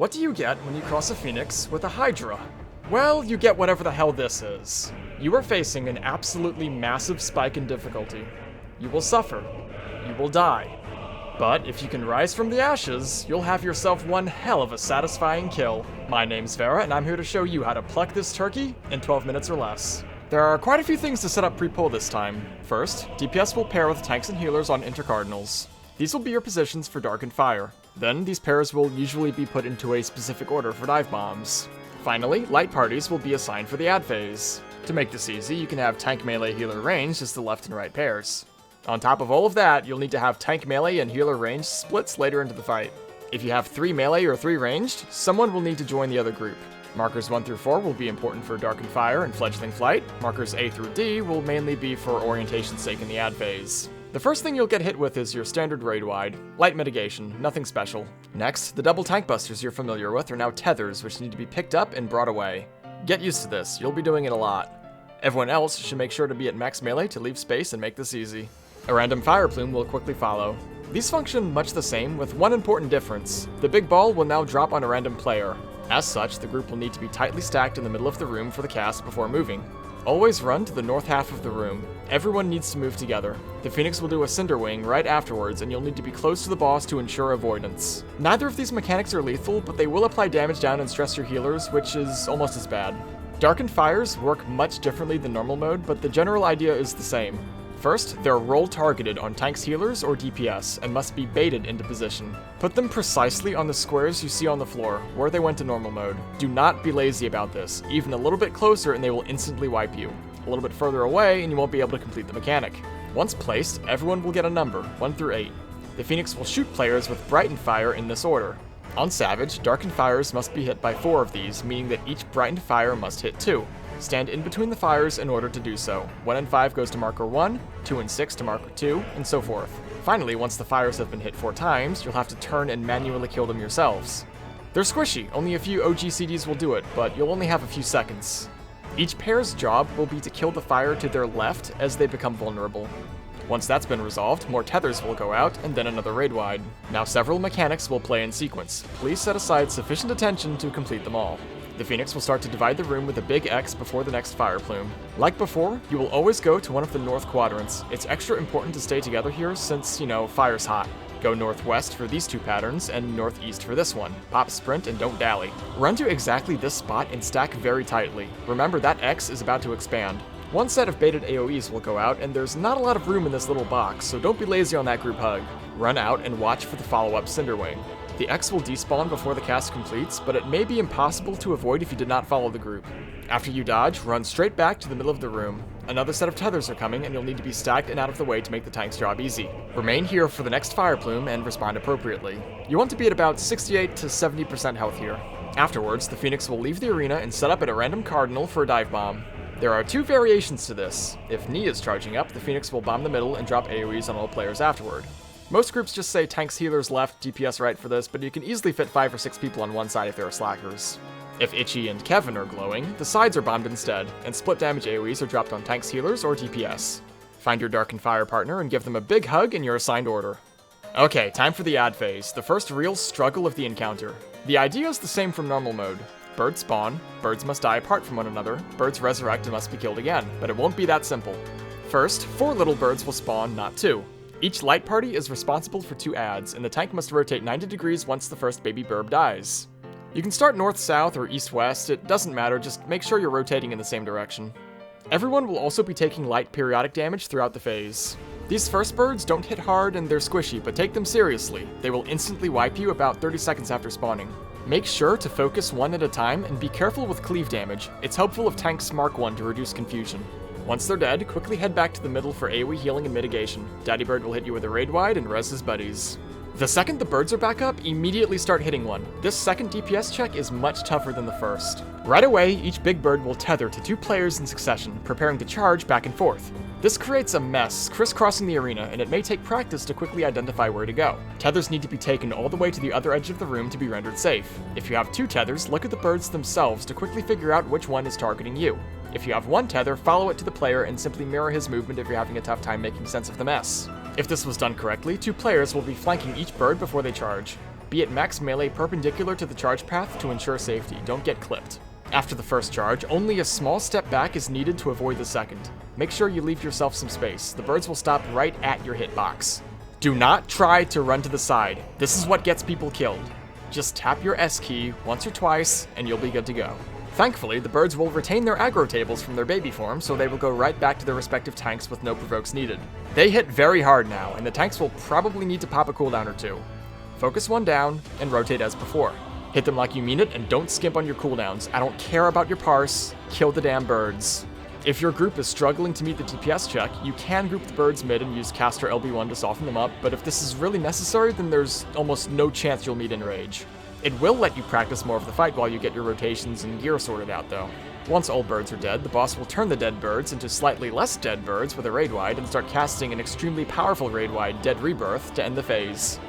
What do you get when you cross a phoenix with a hydra? Well, you get whatever the hell this is. You are facing an absolutely massive spike in difficulty. You will suffer. You will die. But if you can rise from the ashes, you'll have yourself one hell of a satisfying kill. My name's Vera, and I'm here to show you how to pluck this turkey in 12 minutes or less. There are quite a few things to set up pre-pull this time. First, DPS will pair with tanks and healers on intercardinals. These will be your positions for Darkened Fire. Then, these pairs will usually be put into a specific order for dive bombs. Finally, light parties will be assigned for the ad phase. To make this easy, you can have tank melee healer range as the left and right pairs. On top of all of that, you'll need to have tank melee and healer range splits later into the fight. If you have 3 melee or 3 ranged, someone will need to join the other group. Markers 1 through 4 will be important for Darkened Fire and Fledgling Flight. Markers A through D will mainly be for orientation's sake in the ad phase. The first thing you'll get hit with is your standard raid-wide. Light mitigation, nothing special. Next, the double tank busters you're familiar with are now tethers, which need to be picked up and brought away. Get used to this, you'll be doing it a lot. Everyone else should make sure to be at max melee to leave space and make this easy. A random fire plume will quickly follow. These function much the same, with one important difference. The big ball will now drop on a random player. As such, the group will need to be tightly stacked in the middle of the room for the cast before moving. Always run to the north half of the room. Everyone needs to move together. The Phoenix will do a Cinder Wing right afterwards, and you'll need to be close to the boss to ensure avoidance. Neither of these mechanics are lethal, but they will apply damage down and stress your healers, which is almost as bad. Darkened Fires work much differently than normal mode, but the general idea is the same. First, they're roll targeted on tanks, healers, or DPS, and must be baited into position. Put them precisely on the squares you see on the floor, where they went to normal mode. Do not be lazy about this. Even a little bit closer and they will instantly wipe you. A little bit further away and you won't be able to complete the mechanic. Once placed, everyone will get a number, 1 through 8. The Phoenix will shoot players with Brightened Fire in this order. On Savage, Darkened Fires must be hit by 4 of these, meaning that each Brightened Fire must hit 2. Stand in between the fires in order to do so. 1 and 5 goes to marker 1, 2 and 6 to marker 2, and so forth. Finally, once the fires have been hit 4 times, you'll have to turn and manually kill them yourselves. They're squishy, only a few OG CDs will do it, but you'll only have a few seconds. Each pair's job will be to kill the fire to their left as they become vulnerable. Once that's been resolved, more tethers will go out, and then another raid-wide. Now several mechanics will play in sequence. Please set aside sufficient attention to complete them all. The Phoenix will start to divide the room with a big X before the next fire plume. Like before, you will always go to one of the north quadrants. It's extra important to stay together here since, fire's hot. Go northwest for these 2 patterns, and northeast for this one. Pop sprint and don't dally. Run to exactly this spot and stack very tightly. Remember that X is about to expand. One set of baited AoEs will go out, and there's not a lot of room in this little box, so don't be lazy on that group hug. Run out and watch for the follow-up Cinder Wing. The X will despawn before the cast completes, but it may be impossible to avoid if you did not follow the group. After you dodge, run straight back to the middle of the room. Another set of tethers are coming, and you'll need to be stacked and out of the way to make the tank's job easy. Remain here for the next fire plume and respond appropriately. You want to be at about 68 to 70% health here. Afterwards, the Phoenix will leave the arena and set up at a random cardinal for a dive bomb. There are 2 variations to this. If Ni is charging up, the Phoenix will bomb the middle and drop AoEs on all players afterward. Most groups just say tanks, healers left, DPS right for this, but you can easily fit 5 or 6 people on one side if there are slackers. If Ichi and Kevin are glowing, the sides are bombed instead, and split damage AoEs are dropped on tanks, healers, or DPS. Find your Darkened Fire partner and give them a big hug in your assigned order. Okay, time for the ad phase, the first real struggle of the encounter. The idea is the same from normal mode. Birds spawn, birds must die apart from one another, birds resurrect and must be killed again, but it won't be that simple. First, 4 little birds will spawn, not 2. Each light party is responsible for 2 ads, and the tank must rotate 90 degrees once the first baby burb dies. You can start north-south or east-west, it doesn't matter, just make sure you're rotating in the same direction. Everyone will also be taking light periodic damage throughout the phase. These first birds don't hit hard and they're squishy, but take them seriously. They will instantly wipe you about 30 seconds after spawning. Make sure to focus one at a time and be careful with cleave damage. It's helpful if tanks mark one to reduce confusion. Once they're dead, quickly head back to the middle for AoE healing and mitigation. Daddy Bird will hit you with a raid-wide and res his buddies. The second the birds are back up, immediately start hitting one. This second DPS check is much tougher than the first. Right away, each big bird will tether to 2 players in succession, preparing to charge back and forth. This creates a mess, crisscrossing the arena, and it may take practice to quickly identify where to go. Tethers need to be taken all the way to the other edge of the room to be rendered safe. If you have 2 tethers, look at the birds themselves to quickly figure out which one is targeting you. If you have 1 tether, follow it to the player and simply mirror his movement if you're having a tough time making sense of the mess. If this was done correctly, 2 players will be flanking each bird before they charge. Be at max melee perpendicular to the charge path to ensure safety. Don't get clipped. After the first charge, only a small step back is needed to avoid the second. Make sure you leave yourself some space. The birds will stop right at your hitbox. Do not try to run to the side. This is what gets people killed. Just tap your S key once or twice, and you'll be good to go. Thankfully, the birds will retain their aggro tables from their baby form, so they will go right back to their respective tanks with no provokes needed. They hit very hard now, and the tanks will probably need to pop a cooldown or two. Focus one down, and rotate as before. Hit them like you mean it, and don't skimp on your cooldowns. I don't care about your parse, kill the damn birds. If your group is struggling to meet the DPS check, you can group the birds mid and use caster LB1 to soften them up, but if this is really necessary, then there's almost no chance you'll meet in rage. It will let you practice more of the fight while you get your rotations and gear sorted out, though. Once all birds are dead, the boss will turn the dead birds into slightly less dead birds with a raid-wide and start casting an extremely powerful raid-wide Dead Rebirth to end the phase.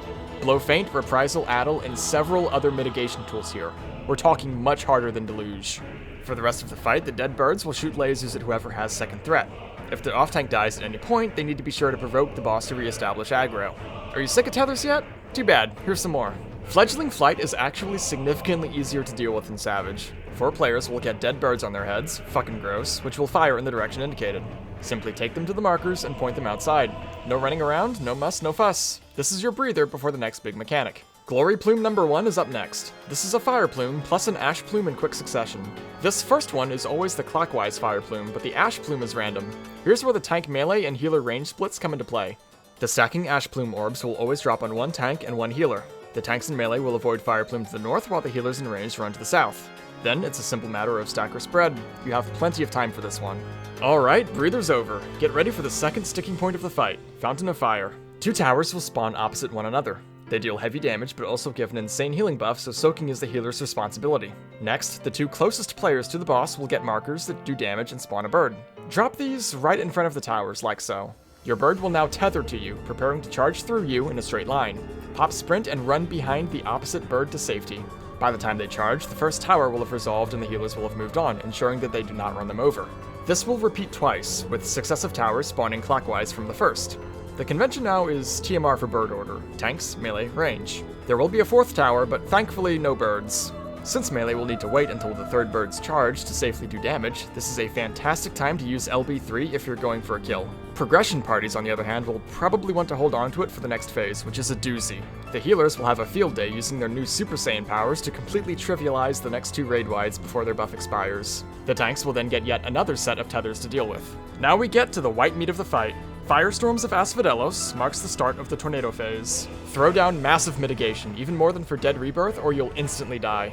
Blow Feint, Reprisal, Addle, and several other mitigation tools here. We're talking much harder than Deluge. For the rest of the fight, the dead birds will shoot lasers at whoever has second threat. If the off-tank dies at any point, they need to be sure to provoke the boss to re-establish aggro. Are you sick of tethers yet? Too bad, here's some more. Fledgling Flight is actually significantly easier to deal with than Savage. 4 players will get dead birds on their heads, fucking gross, which will fire in the direction indicated. Simply take them to the markers and point them outside. No running around, no muss, no fuss. This is your breather before the next big mechanic. Glory Plume number 1 is up next. This is a Fire Plume plus an Ash Plume in quick succession. This first one is always the clockwise Fire Plume, but the Ash Plume is random. Here's where the tank melee and healer range splits come into play. The stacking Ash Plume orbs will always drop on one tank and one healer. The tanks in melee will avoid Fire Plume to the north while the healers in range run to the south. Then it's a simple matter of stack or spread. You have plenty of time for this one. Alright, breather's over. Get ready for the second sticking point of the fight, Fountain of Fire. 2 towers will spawn opposite one another. They deal heavy damage but also give an insane healing buff, so soaking is the healer's responsibility. Next, the 2 closest players to the boss will get markers that do damage and spawn a bird. Drop these right in front of the towers, like so. Your bird will now tether to you, preparing to charge through you in a straight line. Pop sprint and run behind the opposite bird to safety. By the time they charge, the first tower will have resolved and the healers will have moved on, ensuring that they do not run them over. This will repeat twice, with successive towers spawning clockwise from the first. The convention now is TMR for bird order, tanks, melee, range. There will be a 4th tower, but thankfully no birds. Since melee will need to wait until the 3rd bird's charge to safely do damage, this is a fantastic time to use LB3 if you're going for a kill. Progression parties, on the other hand, will probably want to hold on to it for the next phase, which is a doozy. The healers will have a field day using their new Super Saiyan powers to completely trivialize the next 2 raid-wides before their buff expires. The tanks will then get yet another set of tethers to deal with. Now we get to the white meat of the fight. Firestorms of Asphadelos marks the start of the tornado phase. Throw down massive mitigation, even more than for Dead Rebirth, or you'll instantly die.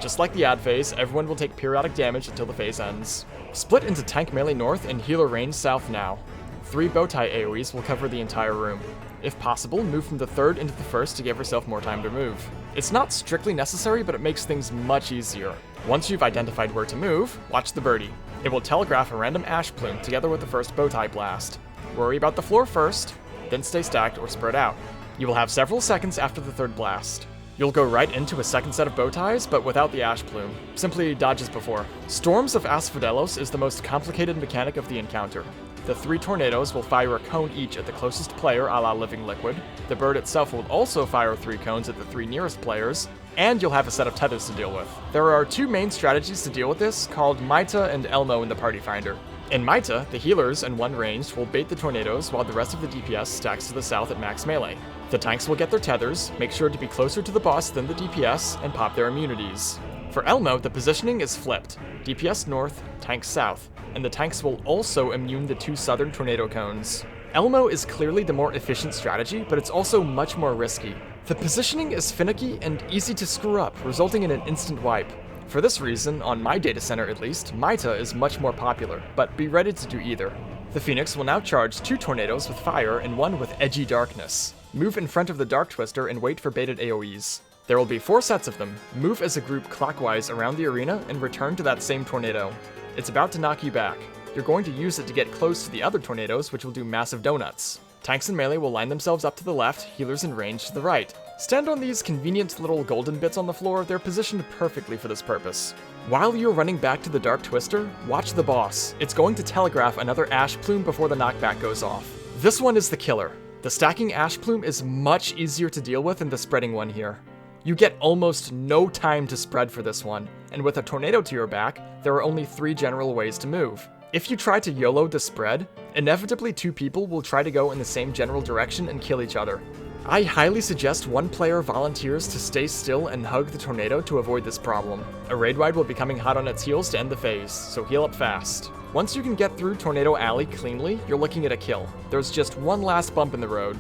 Just like the ad phase, everyone will take periodic damage until the phase ends. Split into tank melee north and healer range south now. 3 bowtie AoEs will cover the entire room. If possible, move from the 3rd into the 1st to give yourself more time to move. It's not strictly necessary, but it makes things much easier. Once you've identified where to move, watch the birdie. It will telegraph a random Ash Plume together with the first bowtie blast. Worry about the floor first, then stay stacked or spread out. You will have several seconds after the 3rd blast. You'll go right into a second set of bowties, but without the Ash Plume. Simply dodge as before. Storms of Asphodelos is the most complicated mechanic of the encounter. The 3 tornadoes will fire a cone each at the closest player, a la Living Liquid. The bird itself will also fire 3 cones at the 3 nearest players, and you'll have a set of tethers to deal with. There are 2 main strategies to deal with this, called myta and elmo in the Party Finder. In myta, the healers and one ranged will bait the tornadoes while the rest of the DPS stacks to the south at max melee. The tanks will get their tethers, make sure to be closer to the boss than the DPS, and pop their immunities. For Elmo, the positioning is flipped. DPS north, tanks south, and the tanks will also immune the 2 southern tornado cones. Elmo is clearly the more efficient strategy, but it's also much more risky. The positioning is finicky and easy to screw up, resulting in an instant wipe. For this reason, on my data center at least, myta is much more popular, but be ready to do either. The Phoenix will now charge 2 tornadoes with fire and 1 with edgy darkness. Move in front of the Dark Twister and wait for baited AoEs. There will be 4 sets of them. Move as a group clockwise around the arena and return to that same tornado. It's about to knock you back. You're going to use it to get close to the other tornadoes, which will do massive donuts. Tanks and melee will line themselves up to the left, healers in range to the right. Stand on these convenient little golden bits on the floor, they're positioned perfectly for this purpose. While you're running back to the Dark Twister, watch the boss. It's going to telegraph another Ash Plume before the knockback goes off. This one is the killer. The stacking Ash Plume is much easier to deal with than the spreading one here. You get almost no time to spread for this one, and with a tornado to your back, there are only 3 general ways to move. If you try to YOLO the spread, inevitably 2 people will try to go in the same general direction and kill each other. I highly suggest one player volunteers to stay still and hug the tornado to avoid this problem. A raid wide will be coming hot on its heels to end the phase, so heal up fast. Once you can get through Tornado Alley cleanly, you're looking at a kill. There's just one last bump in the road.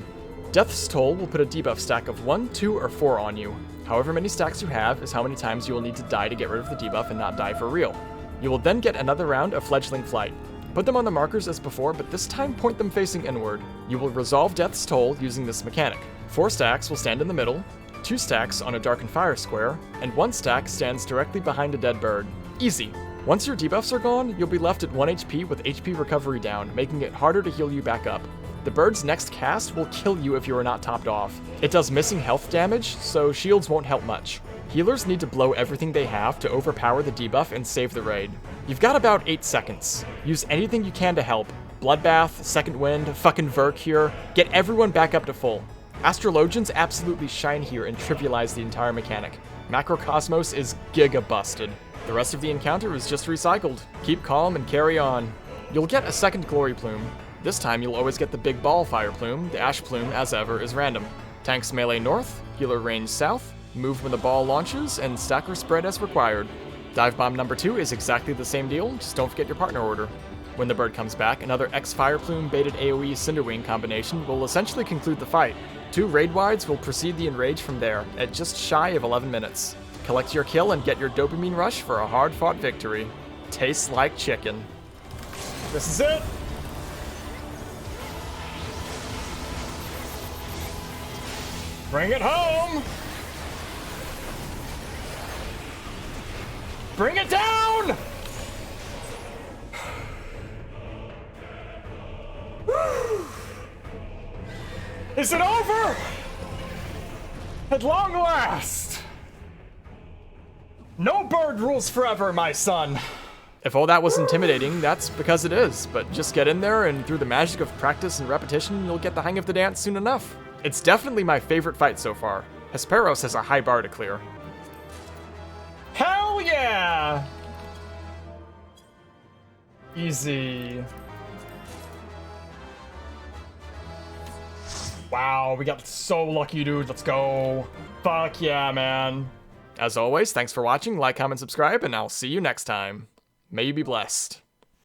Death's Toll will put a debuff stack of 1, 2, or 4 on you. However many stacks you have is how many times you will need to die to get rid of the debuff and not die for real. You will then get another round of Fledgling Flight. Put them on the markers as before, but this time point them facing inward. You will resolve Death's Toll using this mechanic. 4 stacks will stand in the middle, 2 stacks on a Darkened Fire square, and 1 stack stands directly behind a dead bird. Easy. Once your debuffs are gone, you'll be left at 1 HP with HP recovery down, making it harder to heal you back up. The bird's next cast will kill you if you are not topped off. It does missing health damage, so shields won't help much. Healers need to blow everything they have to overpower the debuff and save the raid. You've got about 8 seconds. Use anything you can to help. Bloodbath, Second Wind, fucking Verk here. Get everyone back up to full. Astrologians absolutely shine here and trivialize the entire mechanic. Macrocosmos is giga busted. The rest of the encounter is just recycled. Keep calm and carry on. You'll get a second Glory Plume. This time you'll always get the big ball fire plume. The ash plume, as ever, is random. Tanks melee north, healer range south, move when the ball launches, and stacker spread as required. Dive bomb number 2 is exactly the same deal, just don't forget your partner order. When the bird comes back, another X Fire Plume baited AoE Cinderwing combination will essentially conclude the fight. 2 raid wides will precede the enrage from there, at just shy of 11 minutes. Collect your kill and get your dopamine rush for a hard-fought victory. Tastes like chicken. This is it! Bring it home! Bring it down! Is it over? At long last! No bird rules forever, my son! If all that was intimidating, that's because it is, but just get in there and through the magic of practice and repetition, you'll get the hang of the dance soon enough. It's definitely my favorite fight so far. Hesperos has a high bar to clear. Hell yeah! Easy. Wow, we got so lucky, dude. Let's go. Fuck yeah, man. As always, thanks for watching. Like, comment, subscribe, and I'll see you next time. May you be blessed.